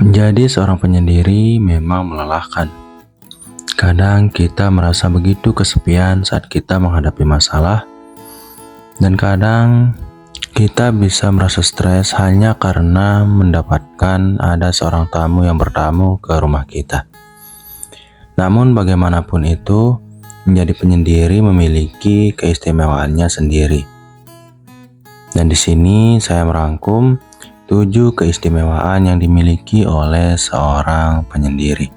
Menjadi seorang penyendiri memang melelahkan. Kadang kita merasa begitu kesepian saat kita menghadapi masalah, dan kadang kita bisa merasa stres hanya karena mendapatkan ada seorang tamu yang bertamu ke rumah kita. Namun bagaimanapun itu, menjadi penyendiri memiliki keistimewaannya sendiri. Dan di sini saya merangkum 7 keistimewaan yang dimiliki oleh seorang penyendiri.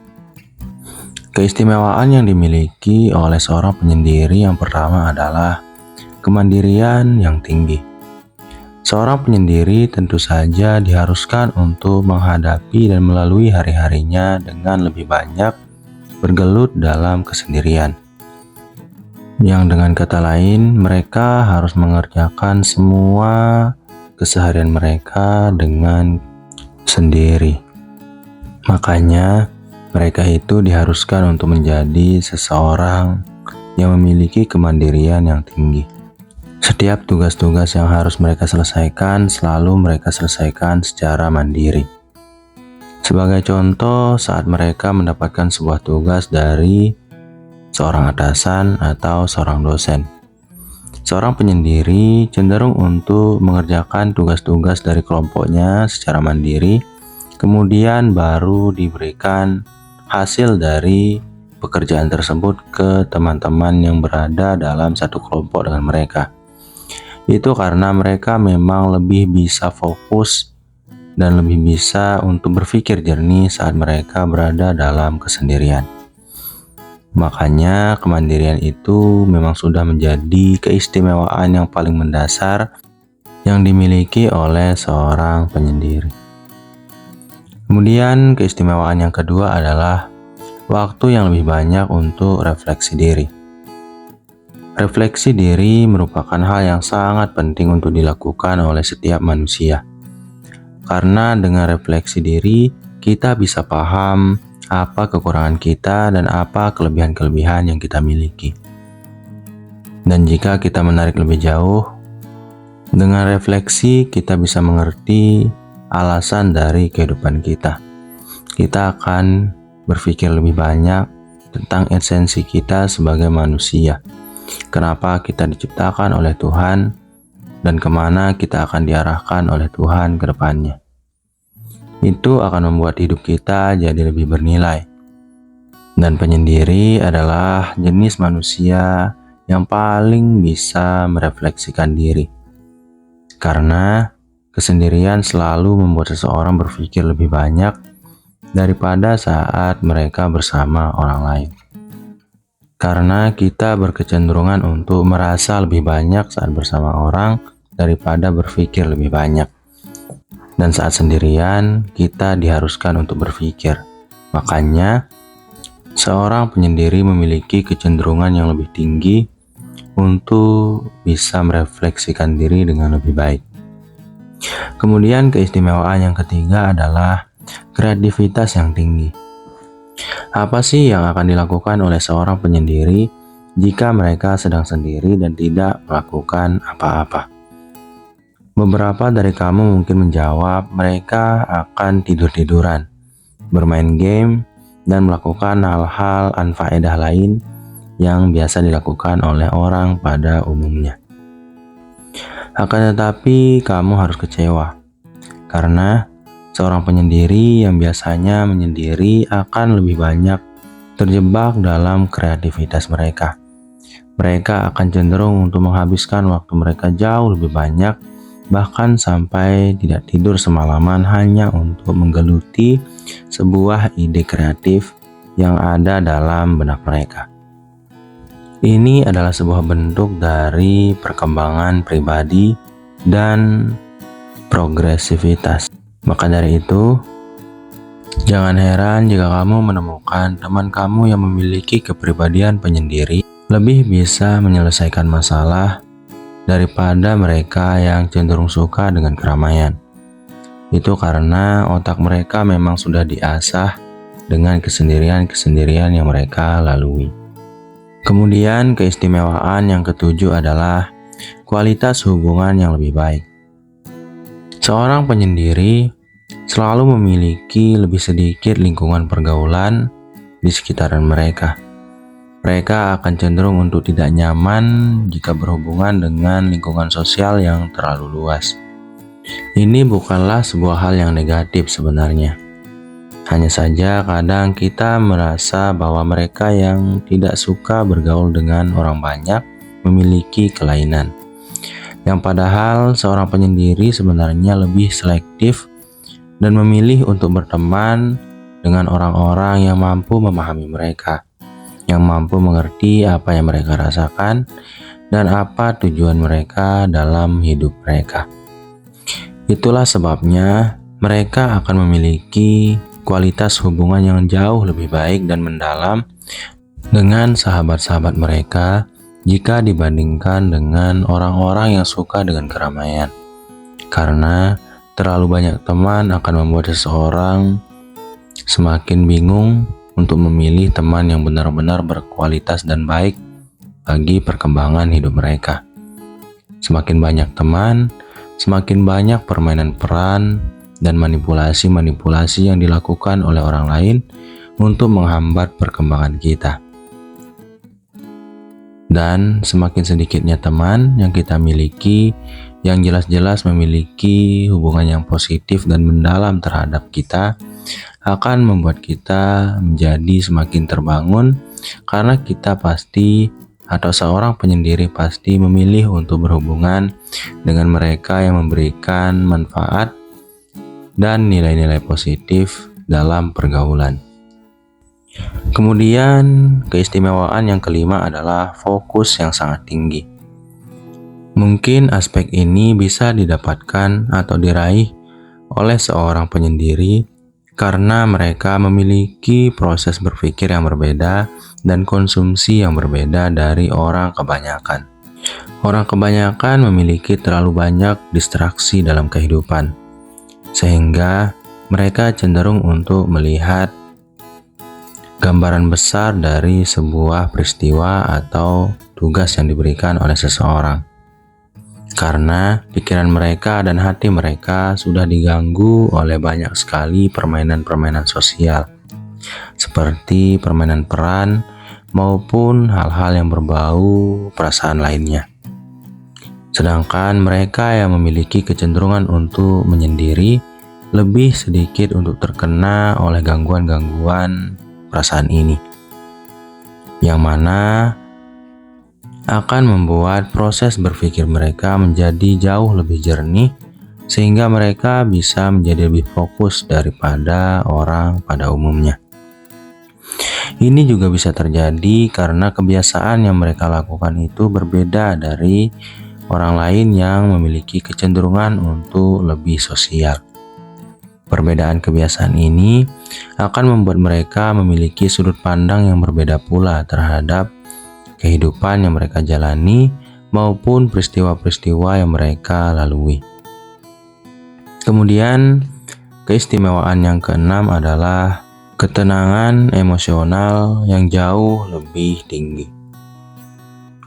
Keistimewaan yang dimiliki oleh seorang penyendiri yang pertama adalah kemandirian yang tinggi. Seorang penyendiri tentu saja diharuskan untuk menghadapi dan melalui hari-harinya dengan lebih banyak bergelut dalam kesendirian. Yang dengan kata lain, mereka harus mengerjakan semua keseharian mereka dengan sendiri. Makanya, mereka itu diharuskan untuk menjadi seseorang yang memiliki kemandirian yang tinggi. Setiap tugas-tugas yang harus mereka selesaikan, selalu mereka selesaikan secara mandiri. Sebagai contoh, saat mereka mendapatkan sebuah tugas dari seorang atasan atau seorang dosen, seorang penyendiri cenderung untuk mengerjakan tugas-tugas dari kelompoknya secara mandiri, kemudian baru diberikan hasil dari pekerjaan tersebut ke teman-teman yang berada dalam satu kelompok dengan mereka. Itu karena mereka memang lebih bisa fokus dan lebih bisa untuk berpikir jernih saat mereka berada dalam kesendirian. Makanya kemandirian itu memang sudah menjadi keistimewaan yang paling mendasar yang dimiliki oleh seorang penyendiri. Kemudian keistimewaan yang kedua adalah waktu yang lebih banyak untuk refleksi diri. Refleksi diri merupakan hal yang sangat penting untuk dilakukan oleh setiap manusia. Karena dengan refleksi diri, kita bisa paham apa kekurangan kita dan apa kelebihan-kelebihan yang kita miliki. Dan jika kita menarik lebih jauh, dengan refleksi kita bisa mengerti alasan dari kehidupan kita. Kita akan berpikir lebih banyak tentang esensi kita sebagai manusia. Kenapa kita diciptakan oleh Tuhan dan kemana kita akan diarahkan oleh Tuhan ke depannya. Itu akan membuat hidup kita jadi lebih bernilai. Dan penyendiri adalah jenis manusia yang paling bisa merefleksikan diri. Karena kesendirian selalu membuat seseorang berpikir lebih banyak daripada saat mereka bersama orang lain. Karena kita berkecenderungan untuk merasa lebih banyak saat bersama orang daripada berpikir lebih banyak. Dan saat sendirian, kita diharuskan untuk berpikir. Makanya, seorang penyendiri memiliki kecenderungan yang lebih tinggi untuk bisa merefleksikan diri dengan lebih baik. Kemudian keistimewaan yang ketiga adalah kreativitas yang tinggi. Apa sih yang akan dilakukan oleh seorang penyendiri jika mereka sedang sendiri dan tidak melakukan apa-apa? Beberapa dari kamu mungkin menjawab mereka akan tidur-tiduran, bermain game, dan melakukan hal-hal anfaedah lain yang biasa dilakukan oleh orang pada umumnya. Akan tetapi kamu harus kecewa, karena seorang penyendiri yang biasanya menyendiri akan lebih banyak terjebak dalam kreativitas mereka. Mereka akan cenderung untuk menghabiskan waktu mereka jauh lebih banyak, bahkan sampai tidak tidur semalaman hanya untuk menggeluti sebuah ide kreatif yang ada dalam benak mereka. Ini adalah sebuah bentuk dari perkembangan pribadi dan progresivitas. Maka dari itu, jangan heran jika kamu menemukan teman kamu yang memiliki kepribadian penyendiri lebih bisa menyelesaikan masalah daripada mereka yang cenderung suka dengan keramaian. Itu karena otak mereka memang sudah diasah dengan kesendirian-kesendirian yang mereka lalui. Kemudian keistimewaan yang ketujuh adalah kualitas hubungan yang lebih baik. Seorang penyendiri selalu memiliki lebih sedikit lingkungan pergaulan di sekitaran mereka. Mereka akan cenderung untuk tidak nyaman jika berhubungan dengan lingkungan sosial yang terlalu luas. Ini bukanlah sebuah hal yang negatif sebenarnya. Hanya saja kadang kita merasa bahwa mereka yang tidak suka bergaul dengan orang banyak memiliki kelainan. Yang padahal seorang penyendiri sebenarnya lebih selektif dan memilih untuk berteman dengan orang-orang yang mampu memahami mereka, yang mampu mengerti apa yang mereka rasakan dan apa tujuan mereka dalam hidup mereka. Itulah sebabnya mereka akan memiliki kualitas hubungan yang jauh lebih baik dan mendalam dengan sahabat-sahabat mereka jika dibandingkan dengan orang-orang yang suka dengan keramaian. Karena terlalu banyak teman akan membuat seseorang semakin bingung untuk memilih teman yang benar-benar berkualitas dan baik bagi perkembangan hidup mereka. Semakin banyak teman, semakin banyak permainan peran dan manipulasi-manipulasi yang dilakukan oleh orang lain untuk menghambat perkembangan kita. Dan semakin sedikitnya teman yang kita miliki yang jelas-jelas memiliki hubungan yang positif dan mendalam terhadap kita akan membuat kita menjadi semakin terbangun, karena kita pasti atau seorang penyendiri pasti memilih untuk berhubungan dengan mereka yang memberikan manfaat dan nilai-nilai positif dalam pergaulan. Kemudian, keistimewaan yang kelima adalah fokus yang sangat tinggi. Mungkin aspek ini bisa didapatkan atau diraih oleh seorang penyendiri karena mereka memiliki proses berpikir yang berbeda dan konsumsi yang berbeda dari orang kebanyakan. Orang kebanyakan memiliki terlalu banyak distraksi dalam kehidupan, sehingga mereka cenderung untuk melihat gambaran besar dari sebuah peristiwa atau tugas yang diberikan oleh seseorang. Karena pikiran mereka dan hati mereka sudah diganggu oleh banyak sekali permainan-permainan sosial, seperti permainan peran maupun hal-hal yang berbau perasaan lainnya. Sedangkan mereka yang memiliki kecenderungan untuk menyendiri lebih sedikit untuk terkena oleh gangguan-gangguan perasaan ini, yang mana akan membuat proses berpikir mereka menjadi jauh lebih jernih, sehingga mereka bisa menjadi lebih fokus daripada orang pada umumnya. Ini juga bisa terjadi karena kebiasaan yang mereka lakukan itu berbeda dari orang lain yang memiliki kecenderungan untuk lebih sosial. Perbedaan kebiasaan ini akan membuat mereka memiliki sudut pandang yang berbeda pula terhadap kehidupan yang mereka jalani maupun peristiwa-peristiwa yang mereka lalui. Kemudian, keistimewaan yang keenam adalah ketenangan emosional yang jauh lebih tinggi.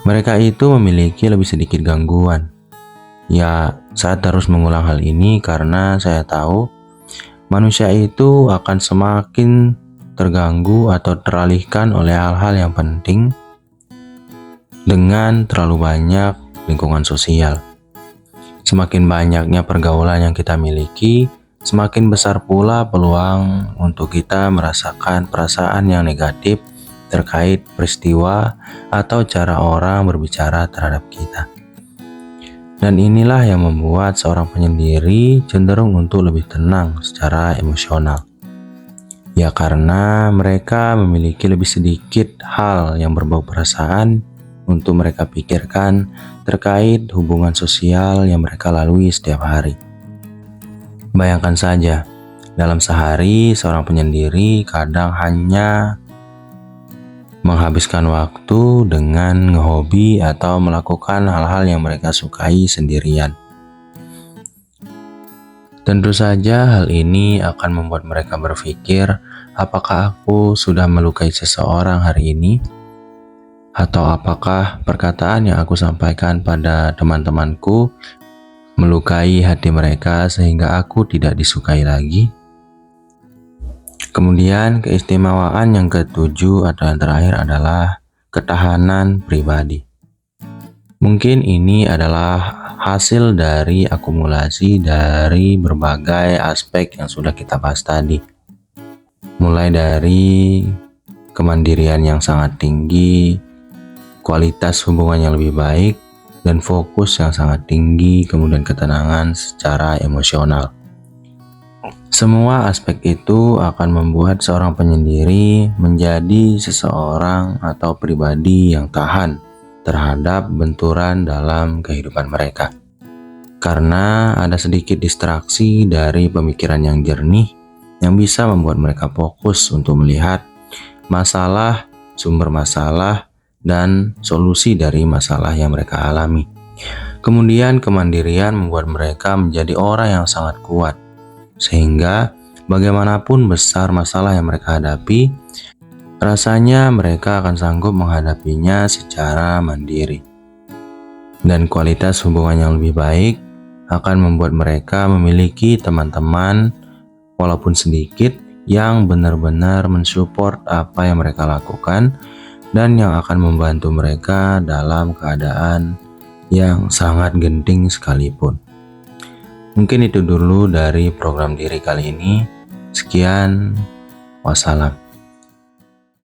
Mereka itu memiliki lebih sedikit gangguan. Ya, saya terus mengulang hal ini karena saya tahu manusia itu akan semakin terganggu atau teralihkan oleh hal-hal yang penting dengan terlalu banyak lingkungan sosial. Semakin banyaknya pergaulan yang kita miliki, semakin besar pula peluang untuk kita merasakan perasaan yang negatif terkait peristiwa atau cara orang berbicara terhadap kita. Dan inilah yang membuat seorang penyendiri cenderung untuk lebih tenang secara emosional. Ya, karena mereka memiliki lebih sedikit hal yang berbau perasaan untuk mereka pikirkan terkait hubungan sosial yang mereka lalui setiap hari. Bayangkan saja, dalam sehari seorang penyendiri kadang hanya menghabiskan waktu dengan ngehobi atau melakukan hal-hal yang mereka sukai sendirian. Tentu saja hal ini akan membuat mereka berpikir, apakah aku sudah melukai seseorang hari ini? Atau apakah perkataan yang aku sampaikan pada teman-temanku melukai hati mereka sehingga aku tidak disukai lagi. Kemudian keistimewaan yang ketujuh atau yang terakhir adalah ketahanan pribadi. Mungkin ini adalah hasil dari akumulasi dari berbagai aspek yang sudah kita bahas tadi. Mulai dari kemandirian yang sangat tinggi, kualitas hubungan yang lebih baik, dan fokus yang sangat tinggi, kemudian ketenangan secara emosional. Semua aspek itu akan membuat seorang penyendiri menjadi seseorang atau pribadi yang tahan terhadap benturan dalam kehidupan mereka. Karena ada sedikit distraksi dari pemikiran yang jernih yang bisa membuat mereka fokus untuk melihat masalah, sumber masalah, dan solusi dari masalah yang mereka alami. Kemudian kemandirian membuat mereka menjadi orang yang sangat kuat, sehingga bagaimanapun besar masalah yang mereka hadapi, rasanya mereka akan sanggup menghadapinya secara mandiri. Dan kualitas hubungan yang lebih baik akan membuat mereka memiliki teman-teman walaupun sedikit yang benar-benar mensupport apa yang mereka lakukan dan yang akan membantu mereka dalam keadaan yang sangat genting sekalipun. Mungkin itu dulu dari program diri kali ini. Sekian, wassalam.